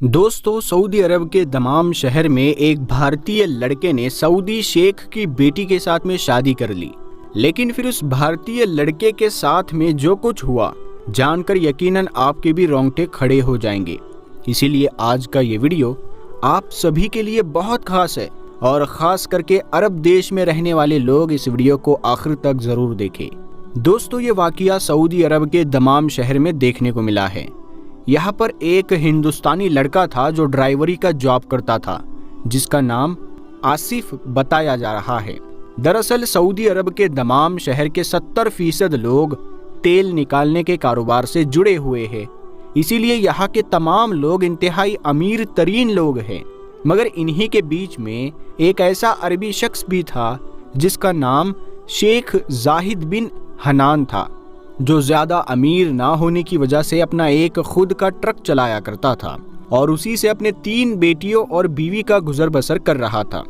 दोस्तों, सऊदी अरब के दमाम शहर में एक भारतीय लड़के ने सऊदी शेख की बेटी के साथ में शादी कर ली। लेकिन फिर उस भारतीय लड़के के साथ में जो कुछ हुआ जानकर यकीनन आपके भी रोंगटे खड़े हो जाएंगे। इसीलिए आज का ये वीडियो आप सभी के लिए बहुत खास है और ख़ास करके अरब देश में रहने वाले लोग इस वीडियो को आखिर तक ज़रूर देखें। दोस्तों, ये वाक़या सऊदी अरब के दमाम शहर में देखने को मिला है। यहाँ पर एक हिंदुस्तानी लड़का था जो ड्राइवरी का जॉब करता था, जिसका नाम आसिफ बताया जा रहा है। दरअसल सऊदी अरब के दमाम शहर के 70% लोग तेल निकालने के कारोबार से जुड़े हुए हैं। इसीलिए यहाँ के तमाम लोग इंतहाई अमीर तरीन लोग हैं। मगर इन्हीं के बीच में एक ऐसा अरबी शख्स भी था जिसका नाम शेख जाहिद बिन हनान था, जो ज़्यादा अमीर ना होने की वजह से अपना एक खुद का ट्रक चलाया करता था और उसी से अपने 3 बेटियों और बीवी का गुजर बसर कर रहा था।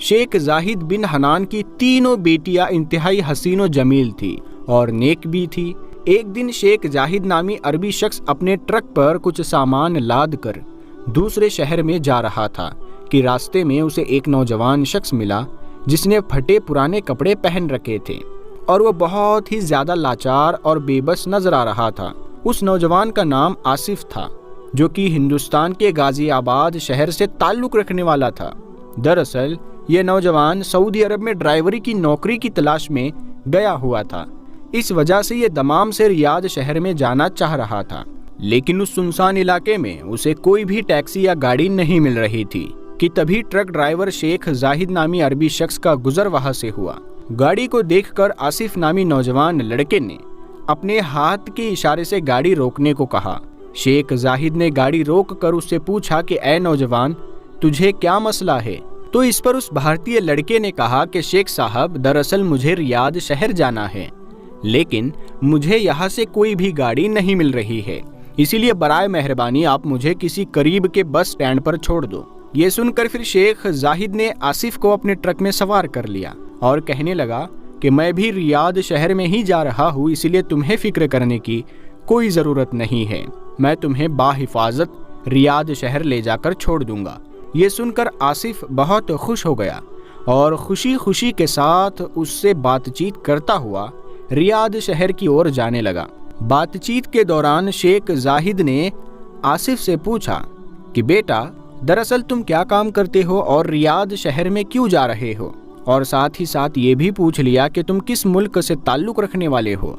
शेख जाहिद बिन हनान की तीनों बेटियां इंतहाई हसीन व जमील थी और नेक भी थी। एक दिन शेख जाहिद नामी अरबी शख्स अपने ट्रक पर कुछ सामान लाद कर दूसरे शहर में जा रहा था कि रास्ते में उसे एक नौजवान शख्स मिला जिसने फटे पुराने कपड़े पहन रखे थे और वो बहुत ही ज्यादा लाचार और बेबस नजर आ रहा था। उस नौजवान का नाम आसिफ था, जो कि हिंदुस्तान के गाजियाबाद शहर से ताल्लुक रखने वाला था। दरअसल ये नौजवान सऊदी अरब में ड्राइवरी की नौकरी की तलाश में गया हुआ था। इस वजह से ये दमाम से रियाद शहर में जाना चाह रहा था, लेकिन उस सुनसान इलाके में उसे कोई भी टैक्सी या गाड़ी नहीं मिल रही थी कि तभी ट्रक ड्राइवर शेख जाहिद नामी अरबी शख्स का गुजर वहां से हुआ। गाड़ी को देखकर आसिफ नामी नौजवान लड़के ने अपने हाथ के इशारे से गाड़ी रोकने को कहा। शेख जाहिद ने गाड़ी रोक कर उससे पूछा कि ऐ नौजवान, तुझे क्या मसला है? तो इस पर उस भारतीय लड़के ने कहा कि शेख साहब, दरअसल मुझे रियाद शहर जाना है, लेकिन मुझे यहाँ से कोई भी गाड़ी नहीं मिल रही है, इसीलिए बराए मेहरबानी आप मुझे किसी करीब के बस स्टैंड पर छोड़ दो। ये सुनकर फिर शेख जाहिद ने आसिफ को अपने ट्रक में सवार कर लिया और कहने लगा कि मैं भी रियाद शहर में ही जा रहा हूँ, इसीलिए तुम्हें फिक्र करने की कोई ज़रूरत नहीं है, मैं तुम्हें बाहिफाजत रियाद शहर ले जाकर छोड़ दूंगा। ये सुनकर आसिफ बहुत खुश हो गया और खुशी खुशी के साथ उससे बातचीत करता हुआ रियाद शहर की ओर जाने लगा। बातचीत के दौरान शेख जाहिद ने आसिफ से पूछा कि बेटा, दरअसल तुम क्या काम करते हो और रियाद शहर में क्यों जा रहे हो, और साथ ही साथ ये भी पूछ लिया कि तुम किस मुल्क से ताल्लुक़ रखने वाले हो।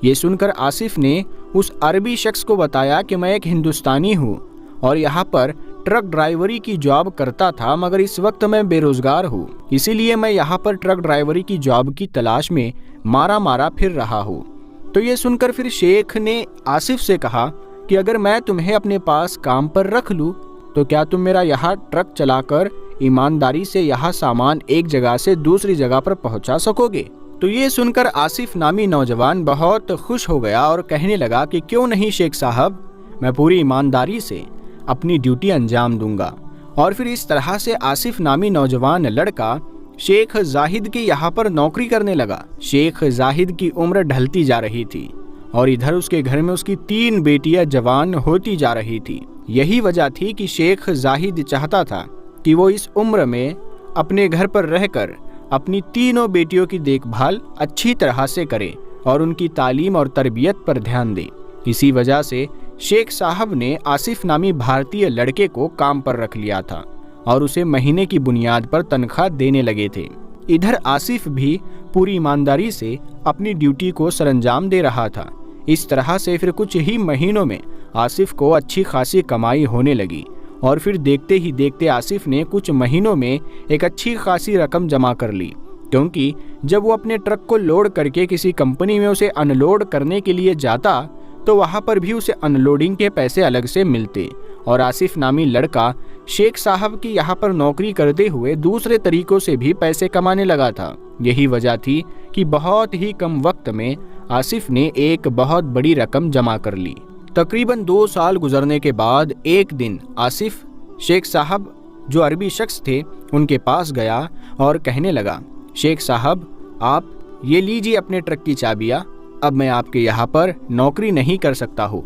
ये सुनकर आसिफ ने उस अरबी शख्स को बताया कि मैं एक हिंदुस्तानी हूँ और यहाँ पर ट्रक ड्राइवरी की जॉब करता था, मगर इस वक्त मैं बेरोज़गार हूँ, इसीलिए मैं यहाँ पर ट्रक ड्राइवरी की जॉब की तलाश में मारा फिर रहा हूँ। तो ये सुनकर फिर शेख ने आसिफ से कहा कि अगर मैं तुम्हें अपने पास काम पर रख लूँ तो क्या तुम मेरा यहाँ ट्रक चलाकर ईमानदारी से यहाँ सामान एक जगह से दूसरी जगह पर पहुँचा सकोगे? तो ये सुनकर आसिफ नामी नौजवान बहुत खुश हो गया और कहने लगा कि क्यों नहीं शेख साहब, मैं पूरी ईमानदारी से अपनी ड्यूटी अंजाम दूंगा। और फिर इस तरह से आसिफ नामी नौजवान लड़का शेख जाहिद के यहाँ पर नौकरी करने लगा। शेख जाहिद की उम्र ढलती जा रही थी और इधर उसके घर में उसकी 3 बेटियां जवान होती जा रही थी। यही वजह थी कि शेख जाहिद चाहता था कि वो इस उम्र में अपने घर पर रहकर अपनी तीनों बेटियों की देखभाल अच्छी तरह से करे और उनकी तालीम और तरबियत पर ध्यान दे। इसी वजह से शेख साहब ने आसिफ नामी भारतीय लड़के को काम पर रख लिया था और उसे महीने की बुनियाद पर तनख्वाह देने लगे थे। इधर आसिफ भी पूरी ईमानदारी से अपनी ड्यूटी को सरंजाम दे रहा था। इस तरह से फिर कुछ ही महीनों में आसिफ को अच्छी खासी कमाई होने लगी और फिर देखते ही देखते आसिफ ने कुछ महीनों में एक अच्छी खासी रकम जमा कर ली, क्योंकि जब वो अपने ट्रक को लोड करके किसी कंपनी में उसे अनलोड करने के लिए जाता तो वहाँ पर भी उसे अनलोडिंग के पैसे अलग से मिलते और आसिफ नामी लड़का शेख साहब की यहाँ पर नौकरी करते हुए दूसरे तरीकों से भी पैसे कमाने लगा था। यही वजह थी कि बहुत ही कम वक्त में आसिफ ने एक बहुत बड़ी रकम जमा कर ली। तकरीबन 2 साल गुजरने के बाद एक दिन आसिफ शेख साहब, जो अरबी शख्स थे, उनके पास गया और कहने लगा, शेख साहब, आप ये लीजिए अपने ट्रक की चाबियाँ, अब मैं आपके यहाँ पर नौकरी नहीं कर सकता हूँ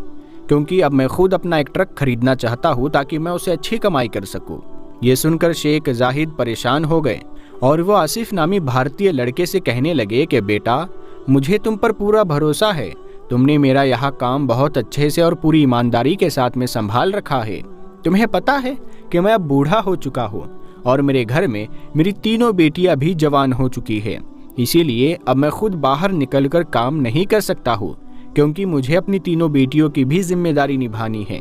क्योंकि अब मैं खुद अपना एक ट्रक खरीदना चाहता हूँ ताकि मैं उसे अच्छी कमाई कर सकूँ। ये सुनकर शेख जाहिद परेशान हो गए और वो आसिफ नामी भारतीय लड़के से कहने लगे कि बेटा, मुझे तुम पर पूरा भरोसा है, तुमने मेरा यहाँ काम बहुत अच्छे से और पूरी ईमानदारी के साथ में संभाल रखा है। तुम्हें पता है कि मैं अब बूढ़ा हो चुका हूँ और मेरे घर में मेरी तीनों बेटियां भी जवान हो चुकी है, इसीलिए अब मैं खुद बाहर निकलकर काम नहीं कर सकता हूँ, क्योंकि मुझे अपनी तीनों बेटियों की भी जिम्मेदारी निभानी है।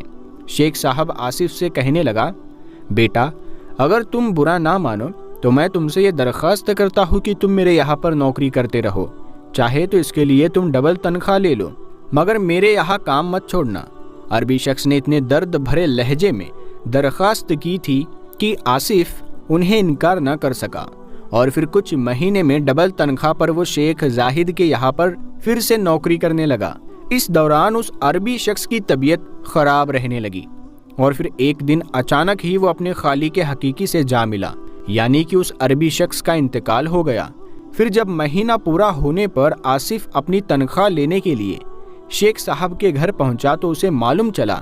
शेख साहब आसिफ से कहने लगा, बेटा, अगर तुम बुरा ना मानो तो मैं तुमसे ये दरख्वास्त करता हूँ कि तुम मेरे यहाँ पर नौकरी करते रहो, चाहे तो इसके लिए तुम डबल तनख्वाह ले लो, मगर मेरे यहाँ काम मत छोड़ना। अरबी शख्स ने इतने दर्द भरे लहजे में दरख्वास्त की थी कि आसिफ उन्हें इनकार न कर सका और फिर कुछ महीने में डबल तनख्वाह पर वो शेख जाहिद के यहाँ पर फिर से नौकरी करने लगा। इस दौरान उस अरबी शख्स की तबीयत खराब रहने लगी और फिर एक दिन अचानक ही वो अपने खाली के हकीकी से जा मिला, यानी कि उस अरबी शख्स का इंतकाल हो गया। फिर जब महीना पूरा होने पर आसिफ अपनी तनख्वाह लेने के लिए शेख साहब के घर पहुंचा तो उसे मालूम चला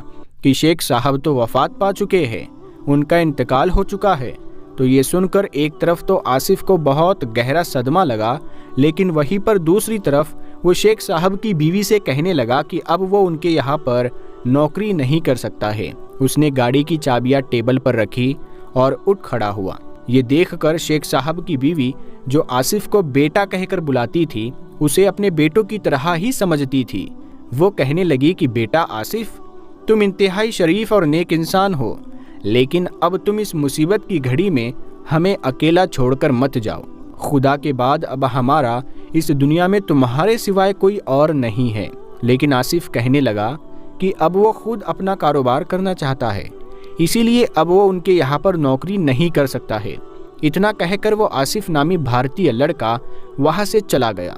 कि शेख साहब तो वफात पा चुके हैं, उनका इंतकाल हो चुका है। तो ये सुनकर एक तरफ तो आसिफ को बहुत गहरा सदमा लगा, लेकिन वहीं पर दूसरी तरफ वो शेख साहब की बीवी से कहने लगा कि अब वो उनके यहाँ पर नौकरी नहीं कर सकता है। उसने गाड़ी की चाबियां टेबल पर रखी और उठ खड़ा हुआ। ये देखकर शेख साहब की बीवी, जो आसिफ को बेटा कहकर बुलाती थी, उसे अपने बेटों की तरह ही समझती थी। वो कहने लगी कि बेटा आसिफ, तुम इंतहाई शरीफ और नेक इंसान हो, लेकिन अब तुम इस मुसीबत की घड़ी में हमें अकेला छोड़कर मत जाओ। खुदा के बाद अब हमारा इस दुनिया में तुम्हारे सिवाय कोई और नहीं है। लेकिन आसिफ कहने लगा कि अब वो खुद अपना कारोबार करना चाहता है, इसीलिए अब वो उनके यहाँ पर नौकरी नहीं कर सकता है। इतना कहकर वो आसिफ नामी भारतीय लड़का वहाँ से चला गया।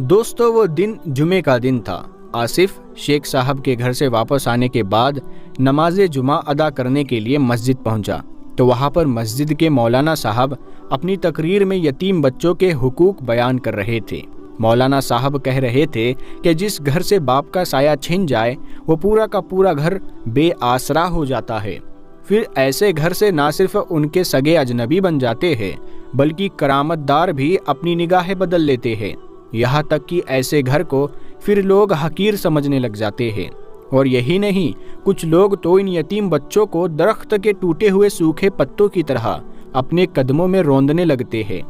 दोस्तों, वो दिन जुमे का दिन था। आसिफ शेख साहब के घर से वापस आने के बाद नमाज जुमा अदा करने के लिए मस्जिद पहुंचा तो वहां पर मस्जिद के मौलाना साहब अपनी तकरीर में यतीम बच्चों के हुकूक बयान कर रहे थे। मौलाना साहब कह रहे थे कि जिस घर से बाप का साया छिन जाए वो पूरा का पूरा घर बेआसरा हो जाता है। फिर ऐसे घर से ना सिर्फ उनके सगे अजनबी बन जाते हैं, बल्कि करामतदार भी अपनी निगाहें बदल लेते हैं। यहाँ तक कि ऐसे घर को फिर लोग हकीर समझने लग जाते हैं। और यही नहीं, कुछ लोग तो इन यतीम बच्चों को दरख्त के टूटे हुए सूखे पत्तों की तरह अपने कदमों में रौंदने लगते हैं।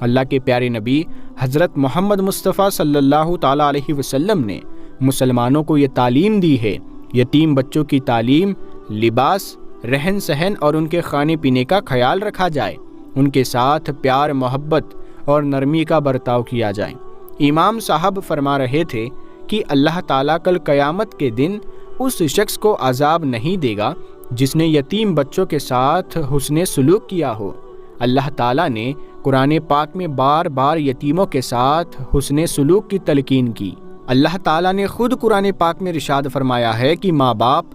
अल्लाह के प्यारे नबी हज़रत मोहम्मद मुस्तफ़ा सल्लल्लाहु ताला अलैहि वसल्लम ने मुसलमानों को ये तालीम दी है। यतीम बच्चों की तालीम, लिबास, रहन सहन और उनके खाने पीने का ख्याल रखा जाए, उनके साथ प्यार, मोहब्बत और नरमी का बर्ताव किया जाए। इमाम साहब फरमा रहे थे कि अल्लाह ताला कल क़यामत के दिन उस शख्स को अजाब नहीं देगा जिसने यतीम बच्चों के साथ हुस्ने सुलूक किया हो। अल्लाह ताला ने कुरान पाक में बार बार यतीमों के साथ हुस्ने सुलूक की तलकीन की। अल्लाह ताला ने खुद कुरान पाक में इरशाद फरमाया है कि माँ बाप,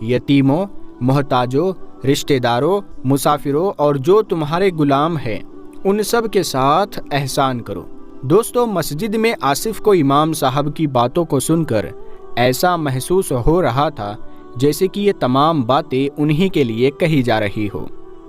यतीमों, मोहताजों, रिश्तेदारों, मुसाफिरों और जो तुम्हारे गुलाम हैं उन सब के साथ एहसान करो। दोस्तों, मस्जिद में आसिफ को इमाम साहब की बातों को सुनकर ऐसा महसूस हो रहा था जैसे कि ये तमाम बातें उन्हीं के लिए कही जा रही हो।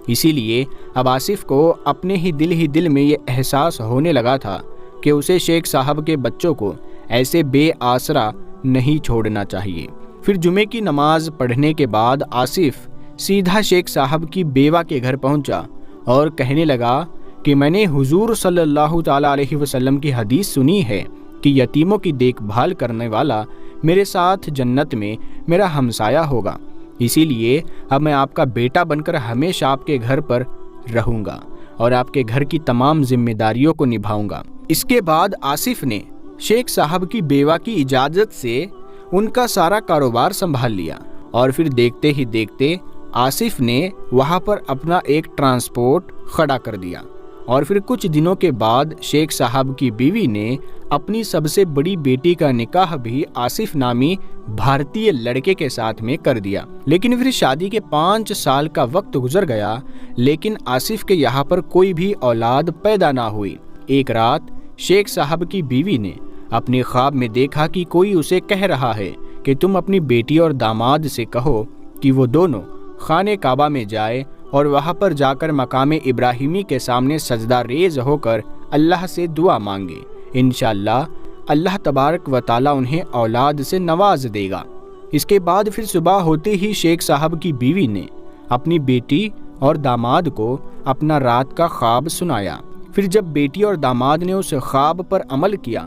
इसीलिए अब आसिफ को अपने ही दिल में ये एहसास होने लगा था कि उसे शेख साहब के बच्चों को ऐसे बेआसरा नहीं छोड़ना चाहिए। फिर जुमे की नमाज पढ़ने के बाद आसिफ सीधा शेख साहब की बेवा के घर पहुंचा और कहने लगा कि मैंने हुजूर सल्लल्लाहु ताला अलैहि वसल्लम की हदीस सुनी है कि यतीमों की देखभाल करने वाला मेरे साथ जन्नत में मेरा हमसाया होगा, इसीलिए अब मैं आपका बेटा बनकर हमेशा आपके घर पर रहूंगा और आपके घर की तमाम जिम्मेदारियों को निभाऊंगा। इसके बाद आसिफ ने शेख साहब की बेवा की इजाज़त से उनका सारा कारोबार संभाल लिया और फिर देखते ही देखते आसिफ ने वहाँ पर अपना एक ट्रांसपोर्ट खड़ा कर दिया। और फिर कुछ दिनों के बाद शेख साहब की बीवी ने अपनी सबसे बड़ी बेटी का निकाह भी आसिफ नामी भारतीय लड़के के साथ में कर दिया। लेकिन फिर शादी के 5 साल का वक्त गुजर गया, लेकिन आसिफ के यहाँ पर कोई भी औलाद पैदा ना हुई। एक रात शेख साहब की बीवी ने अपने ख्वाब में देखा कि कोई उसे कह रहा है کہ تم اپنی بیٹی اور داماد سے کہو کہ وہ دونوں خانہ کعبہ میں جائے اور وہاں پر جا کر مقام ابراہیمی کے سامنے سجدہ ریز ہو کر اللہ سے دعا مانگے۔ انشاءاللہ اللہ تبارک و تعالیٰ انہیں اولاد سے نواز دے گا۔ اس کے بعد پھر صبح ہوتے ہی شیخ صاحب کی بیوی نے اپنی بیٹی اور داماد کو اپنا رات کا خواب سنایا۔ پھر جب بیٹی اور داماد نے اس خواب پر عمل کیا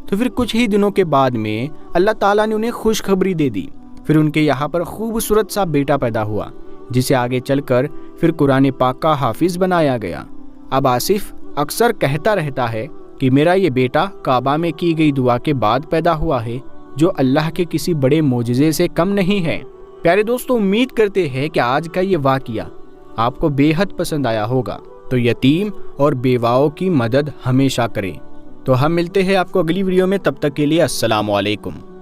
تو پھر کچھ ہی دنوں کے بعد میں اللہ تعالیٰ نے انہیں خوشخبری دے دی۔ پھر ان کے یہاں پر خوبصورت سا بیٹا پیدا ہوا، جسے آگے چل کر پھر قرآن پاک کا حافظ بنایا گیا۔ اب آصف اکثر کہتا رہتا ہے کہ میرا یہ بیٹا کعبہ میں کی گئی دعا کے بعد پیدا ہوا ہے، جو اللہ کے کسی بڑے معجزے سے کم نہیں ہے۔ پیارے دوستو، امید کرتے ہیں کہ آج کا یہ واقعہ آپ کو بے حد پسند آیا ہوگا، تو یتیم اور بیواؤں کی مدد ہمیشہ کریں۔ تو ہم ملتے ہیں آپ کو اگلی ویڈیو میں، تب تک کے لیے السلام علیکم۔